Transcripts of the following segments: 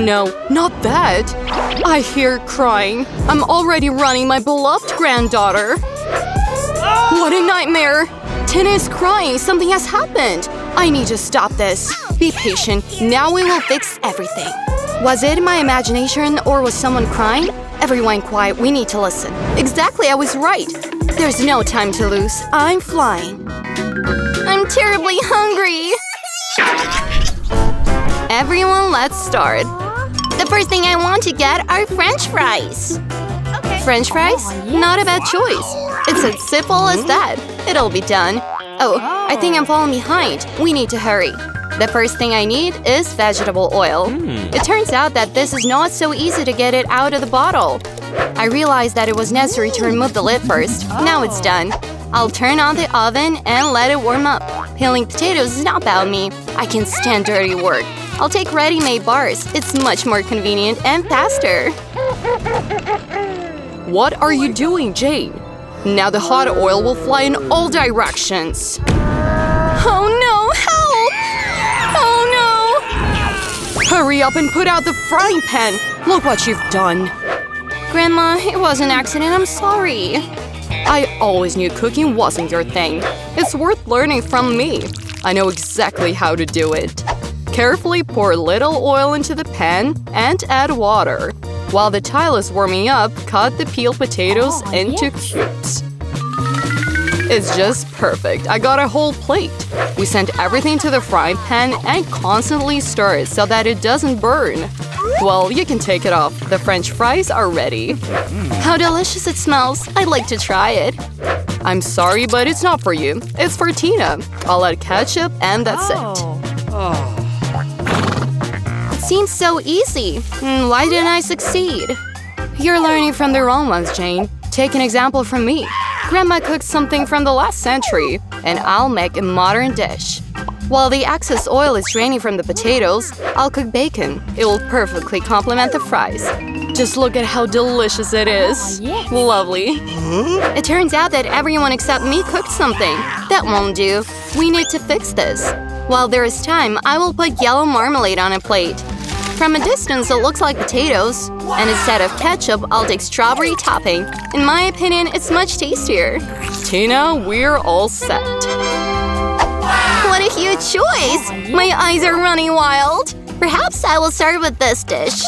no, not that! I hear crying. I'm already running my beloved granddaughter. What a nightmare! Tina is crying. Something has happened. I need to stop this. Be patient. Now we will fix everything. Was it my imagination or was someone crying? Everyone quiet. We need to listen. Exactly, I was right. There's no time to lose. I'm flying. I'm terribly hungry. Everyone, let's start. The first thing I want to get are French fries. Okay. French fries? Not a bad choice. It's as simple as that. It'll be done. Oh, I think I'm falling behind. We need to hurry. The first thing I need is vegetable oil. It turns out that this is not so easy to get it out of the bottle. I realized that it was necessary to remove the lid first. Now it's done. I'll turn on the oven and let it warm up. Peeling potatoes is not about me. I can stand dirty work. I'll take ready-made bars. It's much more convenient and faster. What are you doing, Jane? Now the hot oil will fly in all directions. Oh no, help! Oh no! Hurry up and put out the frying pan. Look what you've done. Grandma, it was an accident. I'm sorry. I always knew cooking wasn't your thing. It's worth learning from me. I know exactly how to do it. Carefully pour a little oil into the pan and add water. While the tile is warming up, cut the peeled potatoes into cubes. It's just perfect. I got a whole plate. We send everything to the frying pan and constantly stir it so that it doesn't burn. Well, you can take it off. The French fries are ready. How delicious it smells. I'd like to try it. I'm sorry, but it's not for you. It's for Tina. I'll add ketchup and that's it. It seems so easy. Why didn't I succeed? You're learning from the wrong ones, Jane. Take an example from me. Grandma cooked something from the last century, and I'll make a modern dish. While the excess oil is draining from the potatoes, I'll cook bacon. It will perfectly complement the fries. Just look at how delicious it is. Lovely. It turns out that everyone except me cooked something. That won't do. We need to fix this. While there is time, I will put yellow marmalade on a plate. From a distance, it looks like potatoes. And instead of ketchup, I'll take strawberry topping. In my opinion, it's much tastier. Tina, we're all set. What a huge choice! My eyes are running wild. Perhaps I will start with this dish.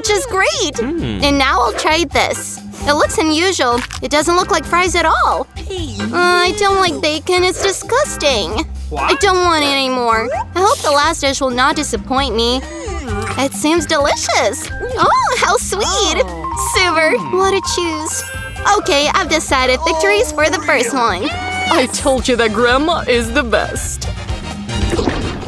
Just great! And now I'll try this. It looks unusual. It doesn't look like fries at all. I don't like bacon. It's disgusting. I don't want it anymore. I hope the last dish will not disappoint me. It seems delicious. Oh, how sweet! Super! What to choose? Okay, I've decided victory is for the first one. I told you that Grandma is the best.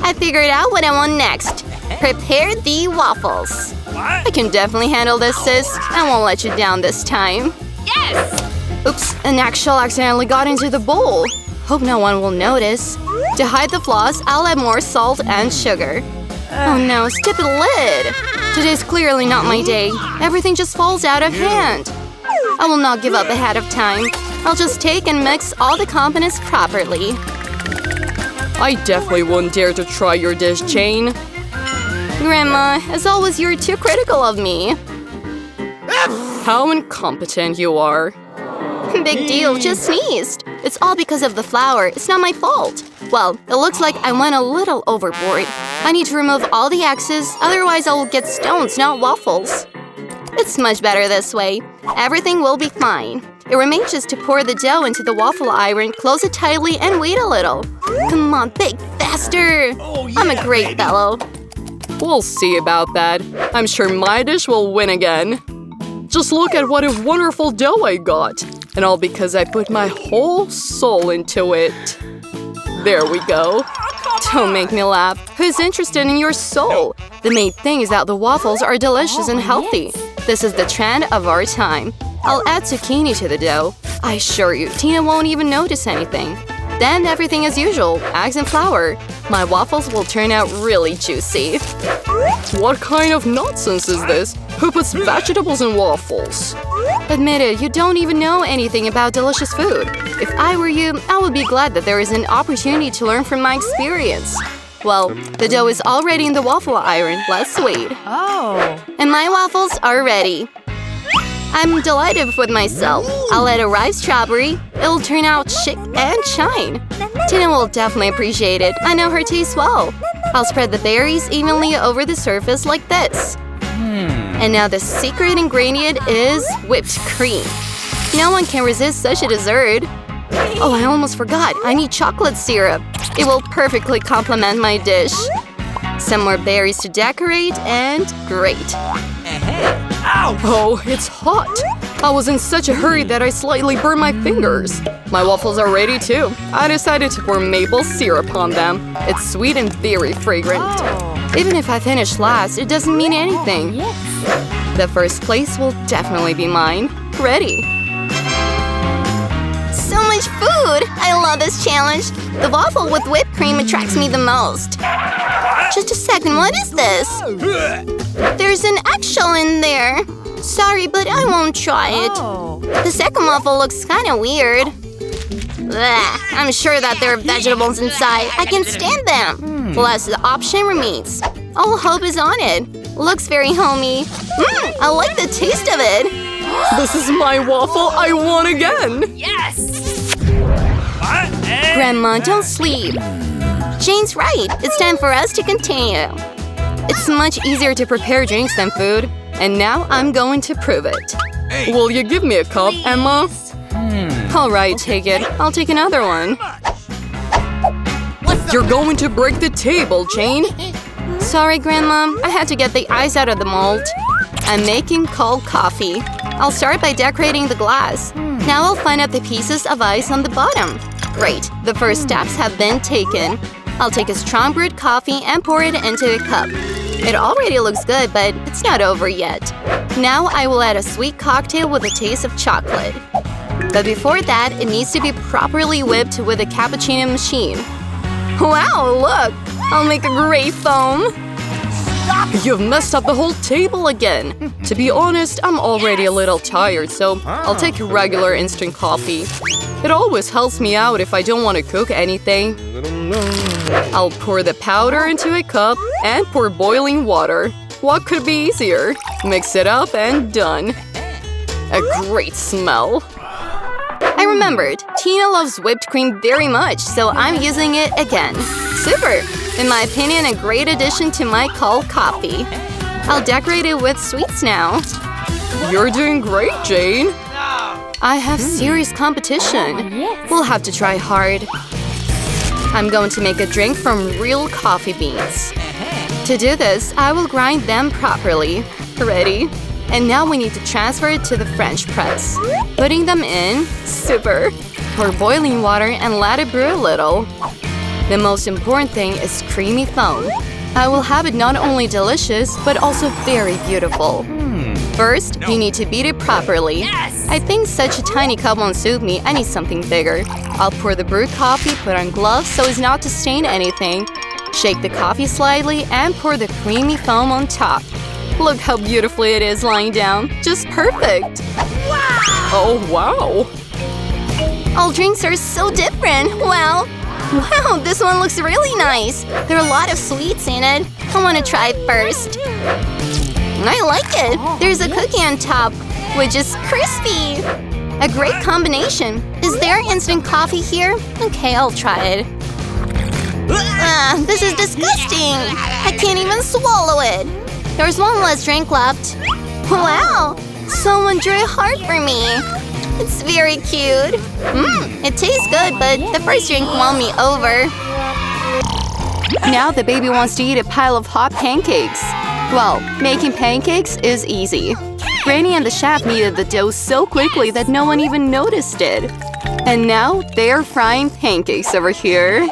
I figured out what I want next. Prepare the waffles. I can definitely handle this, sis. I won't let you down this time. Yes! Oops, an eggshell accidentally got into the bowl. Hope no one will notice. To hide the flaws, I'll add more salt and sugar. Oh no, stupid lid! Today's clearly not my day. Everything just falls out of hand. I will not give up ahead of time. I'll just take and mix all the components properly. I definitely wouldn't dare to try your dish, Jane. Grandma, as always, you're too critical of me. How incompetent you are. Big deal, just sneezed. It's all because of the flour. It's not my fault. Well, it looks like I went a little overboard. I need to remove all the excess, otherwise I will get stones, not waffles. It's much better this way. Everything will be fine. It remains just to pour the dough into the waffle iron, close it tightly, and wait a little. Come on, bake faster! I'm a great fellow. We'll see about that. I'm sure my dish will win again. Just look at what a wonderful dough I got. And all because I put my whole soul into it. There we go. Don't make me laugh. Who's interested in your soul? The main thing is that the waffles are delicious and healthy. This is the trend of our time. I'll add zucchini to the dough. I assure you, Tina won't even notice anything. Then everything as usual, eggs and flour. My waffles will turn out really juicy. What kind of nonsense is this? Who puts vegetables in waffles? Admit it, you don't even know anything about delicious food. If I were you, I would be glad that there is an opportunity to learn from my experience. Well, the dough is already in the waffle iron. Let's wait. Oh. And my waffles are ready. I'm delighted with myself. I'll add a ripe strawberry. It'll turn out chic and shine. Tina will definitely appreciate it. I know her taste well. I'll spread the berries evenly over the surface like this. And now the secret ingredient is whipped cream. No one can resist such a dessert. Oh, I almost forgot. I need chocolate syrup. It will perfectly complement my dish. Some more berries to decorate, and great. Oh, it's hot. I was in such a hurry that I slightly burned my fingers. My waffles are ready too. I decided to pour maple syrup on them. It's sweet and very fragrant. Even if I finish last, it doesn't mean anything. The first place will definitely be mine. Ready. So much food! I love this challenge. The waffle with whipped cream attracts me the most. Just a second, what is this? There's an eggshell in there. Sorry, but I won't try it. The second waffle looks kind of weird. Blech, I'm sure that there are vegetables inside. I can stand them. Plus, the option remains. All hope is on it. Looks very homey. I like the taste of it. This is my waffle. I won again. Yes! Grandma, don't sleep. Jane's right. It's time for us to continue. It's much easier to prepare drinks than food. And now I'm going to prove it. Will you give me a cup, Emma? All right, take it. I'll take another one. You're going to break the table, Jane. Sorry, Grandma. I had to get the ice out of the mold. I'm making cold coffee. I'll start by decorating the glass. Now I'll find out the pieces of ice on the bottom. Great. The first steps have been taken. I'll take a strong brewed coffee and pour it into a cup. It already looks good, but it's not over yet. Now I will add a sweet cocktail with a taste of chocolate. But before that, it needs to be properly whipped with a cappuccino machine. Wow, look! I'll make a great foam! You've messed up the whole table again! To be honest, I'm already a little tired, so I'll take regular instant coffee. It always helps me out if I don't want to cook anything. I'll pour the powder into a cup and pour boiling water. What could be easier? Mix it up and done. A great smell. I remembered, Tina loves whipped cream very much, so I'm using it again. Super! In my opinion, a great addition to my cold coffee. I'll decorate it with sweets now. You're doing great, Jane. I have serious competition. We'll have to try hard. I'm going to make a drink from real coffee beans. To do this, I will grind them properly. Ready? And now we need to transfer it to the French press. Putting them in, super. Pour boiling water and let it brew a little. The most important thing is creamy foam. I will have it not only delicious, but also very beautiful. First, you need to beat it properly. I think such a tiny cup won't suit me. I need something bigger. I'll pour the brewed coffee, put on gloves so as not to stain anything. Shake the coffee slightly and pour the creamy foam on top. Look how beautifully it is lying down. Just perfect. Wow! Oh, wow. All drinks are so different. Wow, this one looks really nice. There are a lot of sweets in it. I want to try it first. I like it. There's a cookie on top, which is crispy. A great combination. Is there instant coffee here? Okay, I'll try it. This is disgusting. I can't even swallow it. There's one less drink left. Wow, someone drew a heart for me. It's very cute. It tastes good, but the first drink won me over. Now the baby wants to eat a pile of hot pancakes. Well, making pancakes is easy. Granny and the chef kneaded the dough so quickly that no one even noticed it. And now they're frying pancakes over here.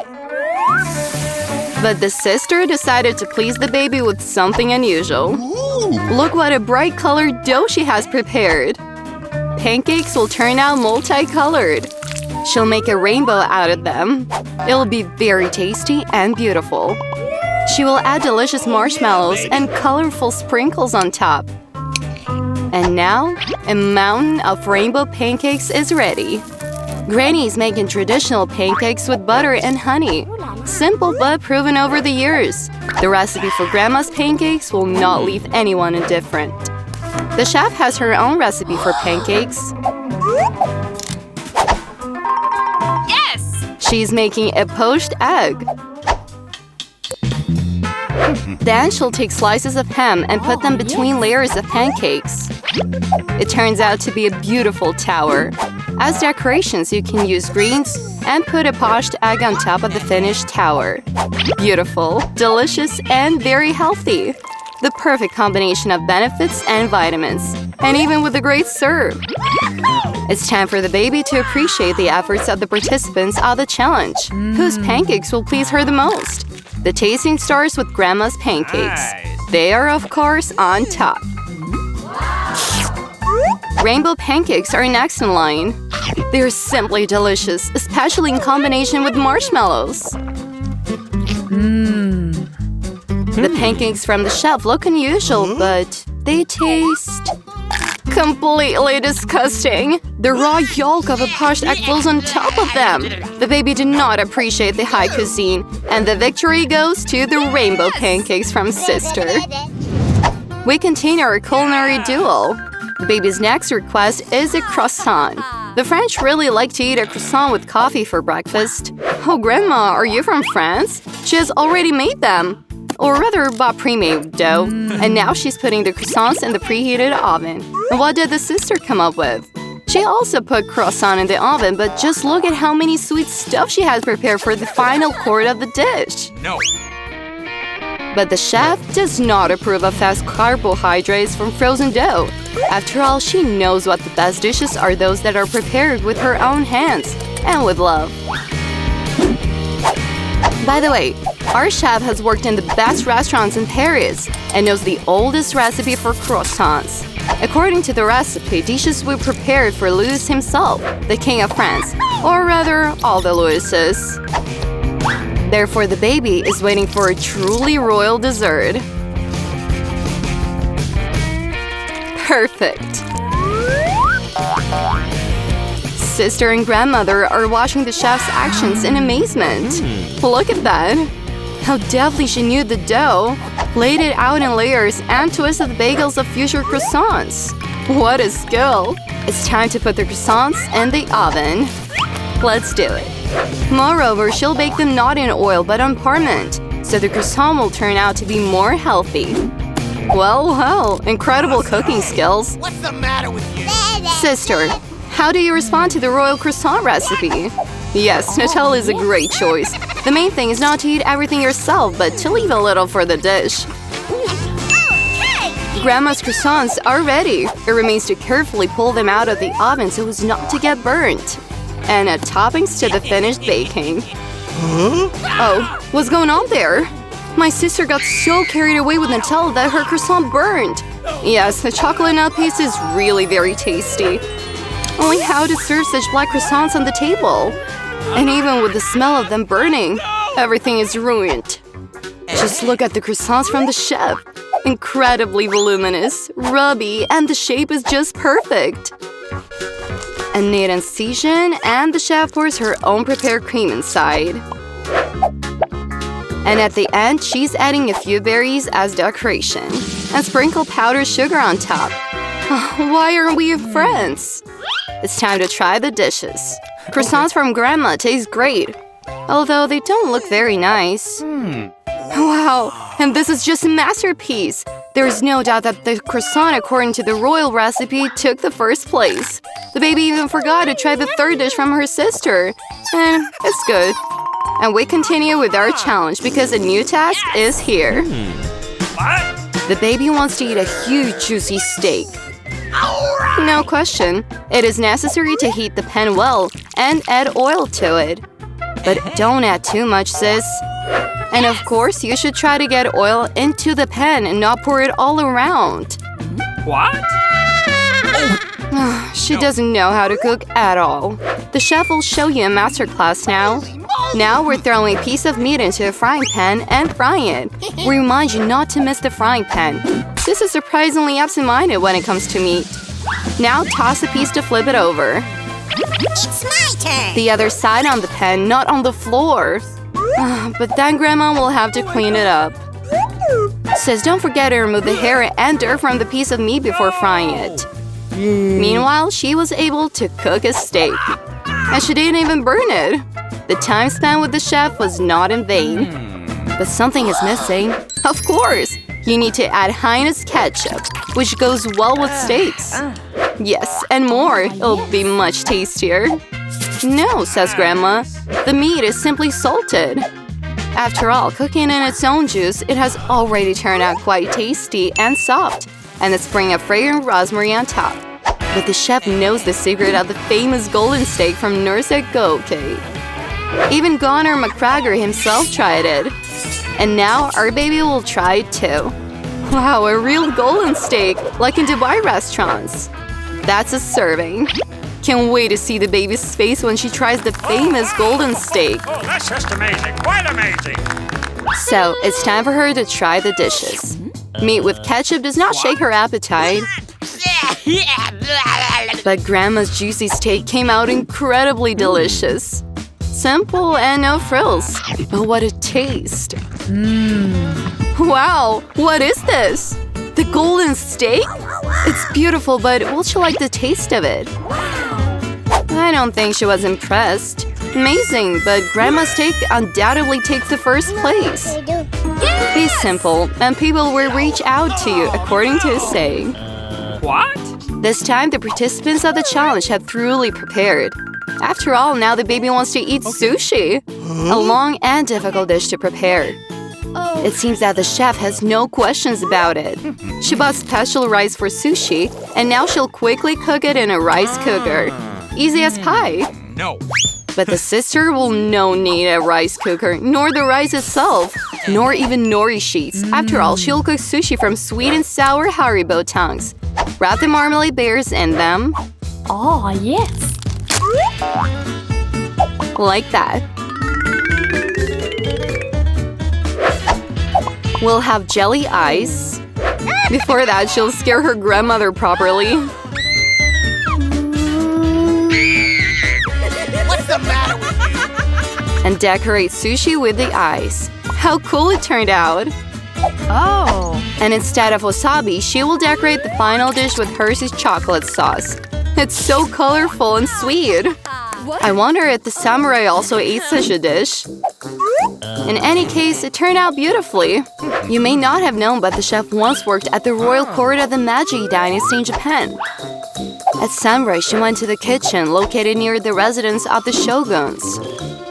But the sister decided to please the baby with something unusual. Look what a bright colored dough she has prepared. Pancakes will turn out multicolored. She'll make a rainbow out of them. It'll be very tasty and beautiful. She will add delicious marshmallows and colorful sprinkles on top. And now, a mountain of rainbow pancakes is ready. Granny is making traditional pancakes with butter and honey. Simple but proven over the years. The recipe for Grandma's pancakes will not leave anyone indifferent. The chef has her own recipe for pancakes. Yes! She's making a poached egg. Then she'll take slices of ham and put them between layers of pancakes. It turns out to be a beautiful tower. As decorations, you can use greens and put a poached egg on top of the finished tower. Beautiful, delicious, and very healthy. The perfect combination of benefits and vitamins. And even with a great serve. It's time for the baby to appreciate the efforts of the participants of the challenge. Whose pancakes will please her the most? The tasting starts with Grandma's pancakes. They are, of course, on top. Rainbow pancakes are next in line. They're simply delicious, especially in combination with marshmallows. The pancakes from the chef look unusual, but they taste completely disgusting. The raw yolk of a poached egg flows on top of them. The baby did not appreciate the high cuisine, and the victory goes to the rainbow pancakes from Sister. We continue our culinary duel. The baby's next request is a croissant. The French really like to eat a croissant with coffee for breakfast. Oh, Grandma, are you from France? She has already made them. Or rather, bought pre-made dough. And now she's putting the croissants in the preheated oven. And what did the sister come up with? She also put croissant in the oven, but just look at how many sweet stuff she has prepared for the final course of the dish. No. But the chef does not approve of fast carbohydrates from frozen dough. After all, she knows what the best dishes are those that are prepared with her own hands and with love. By the way, our chef has worked in the best restaurants in Paris and knows the oldest recipe for croissants. According to the recipe, dishes were prepared for Louis himself, the King of France, or rather, all the Louises. Therefore, the baby is waiting for a truly royal dessert. Perfect. Sister and grandmother are watching the chef's actions in amazement. Look at that. How deftly she kneaded the dough, laid it out in layers, and twisted the bagels of future croissants. What a skill. It's time to put the croissants in the oven. Let's do it. Moreover, she'll bake them not in oil but on parment, so the croissant will turn out to be more healthy. Well, incredible cooking skills. What's the matter with you? Sister, how do you respond to the royal croissant recipe? Yes, Nutella is a great choice. The main thing is not to eat everything yourself, but to leave a little for the dish. Grandma's croissants are ready. It remains to carefully pull them out of the oven so as not to get burnt. And add toppings to the finished baking. Oh, what's going on there? My sister got so carried away with Nutella that her croissant burned. Yes, the chocolate nut paste is really very tasty. Only how to serve such black croissants on the table? And even with the smell of them burning, everything is ruined. Just look at the croissants from the chef. Incredibly voluminous, rubby, and the shape is just perfect. A knead and season, and the chef pours her own prepared cream inside. And at the end, she's adding a few berries as decoration. And sprinkle powdered sugar on top. Why aren't we friends? It's time to try the dishes. Croissants from Grandma taste great, although they don't look very nice. Wow, and this is just a masterpiece. There's no doubt that the croissant, according to the royal recipe, took the first place. The baby even forgot to try the third dish from her sister. And it's good. And we continue with our challenge because a new task is here. The baby wants to eat a huge juicy steak. No question. It is necessary to heat the pan well and add oil to it. But don't add too much, sis. And of course, you should try to get oil into the pan and not pour it all around. What? She doesn't know how to cook at all. The chef will show you a masterclass now. Now we're throwing a piece of meat into a frying pan and frying it. We remind you not to miss the frying pan. This is surprisingly absent-minded when it comes to meat. Now toss a piece to flip it over. It's my turn. The other side on the pan, not on the floor. But then Grandma will have to clean it up. Sis, don't forget to remove the hair and dirt from the piece of meat before frying it. Meanwhile, she was able to cook a steak. And she didn't even burn it. The time spent with the chef was not in vain. But something is missing. Of course! You need to add Heinz ketchup, which goes well with steaks. Yes, and more. It'll be much tastier. No, says Grandma. The meat is simply salted. After all, cooking in its own juice, it has already turned out quite tasty and soft. And let's bring a fragrant rosemary on top. But the chef knows the secret of the famous golden steak from Nurse at Go-Cake. Even Governor McGregor himself tried it. And now our baby will try it too. Wow, a real golden steak, like in Dubai restaurants. That's a serving. Can't wait to see the baby's face when she tries the famous golden steak. Oh, that's just amazing. Quite amazing. So, it's time for her to try the dishes. Meat with ketchup does not shake her appetite. But Grandma's juicy steak came out incredibly delicious. Simple and no frills. But what a taste. Wow, what is this? The golden steak? It's beautiful, but will she like the taste of it? I don't think she was impressed. Amazing, but Grandma's steak undoubtedly takes the first place. Be simple, and people will reach out to you, according to his saying. What? This time, the participants of the challenge had thoroughly prepared. After all, now the baby wants to eat sushi, a long and difficult dish to prepare. It seems that the chef has no questions about it. She bought special rice for sushi, and now she'll quickly cook it in a rice cooker. Easy as pie. No. But the sister will no need a rice cooker, nor the rice itself, nor even nori sheets. After all, she'll cook sushi from sweet and sour Haribo tongues. Wrap the marmalade bears in them. Oh, yes. Like that. We'll have jelly ice. Before that, she'll scare her grandmother properly. What's the matter with you? And decorate sushi with the ice. How cool it turned out! Oh. And instead of wasabi, she will decorate the final dish with Hershey's chocolate sauce. It's so colorful and sweet. I wonder if the samurai also ate such a dish. In any case, it turned out beautifully. You may not have known, but the chef once worked at the royal court of the Meiji dynasty in Japan. At sunrise, she went to the kitchen located near the residence of the shoguns.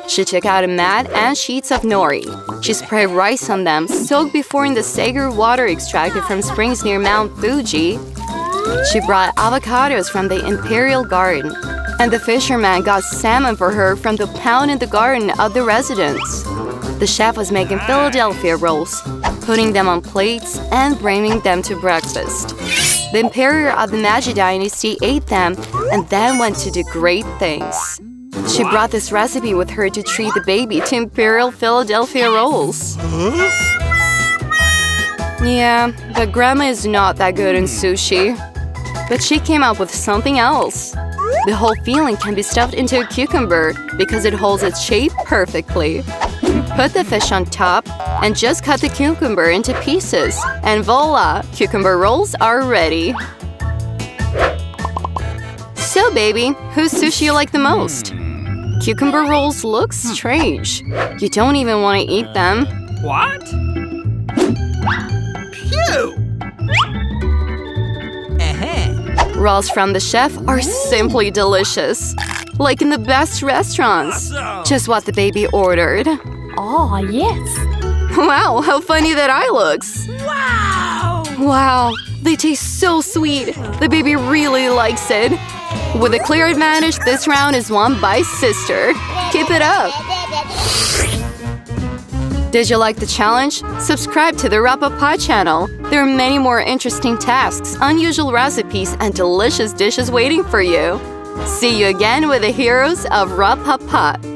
She took out a mat and sheets of nori. She sprayed rice on them, soaked before in the sacred water extracted from springs near Mount Fuji. She brought avocados from the imperial garden, and the fisherman got salmon for her from the pond in the garden of the residence. The chef was making Philadelphia rolls, putting them on plates and bringing them to breakfast. The emperor of the Meiji dynasty ate them and then went to do great things. She brought this recipe with her to treat the baby to imperial Philadelphia rolls. Yeah, but Grandma is not that good in sushi. But she came up with something else. The whole filling can be stuffed into a cucumber because it holds its shape perfectly. Put the fish on top and just cut the cucumber into pieces. And voila! Cucumber rolls are ready. So baby, whose sushi you like the most? Cucumber rolls look strange. You don't even want to eat them. What? Phew! Rolls from the chef are simply delicious. Like in the best restaurants. Just what the baby ordered. Oh, yes. Wow, how funny that eye looks. Wow. Wow, they taste so sweet. The baby really likes it. With a clear advantage, this round is won by sister. Keep it up. Did you like the challenge? Subscribe to the RaPaPa channel. There are many more interesting tasks, unusual recipes, and delicious dishes waiting for you. See you again with the heroes of RaPaPa.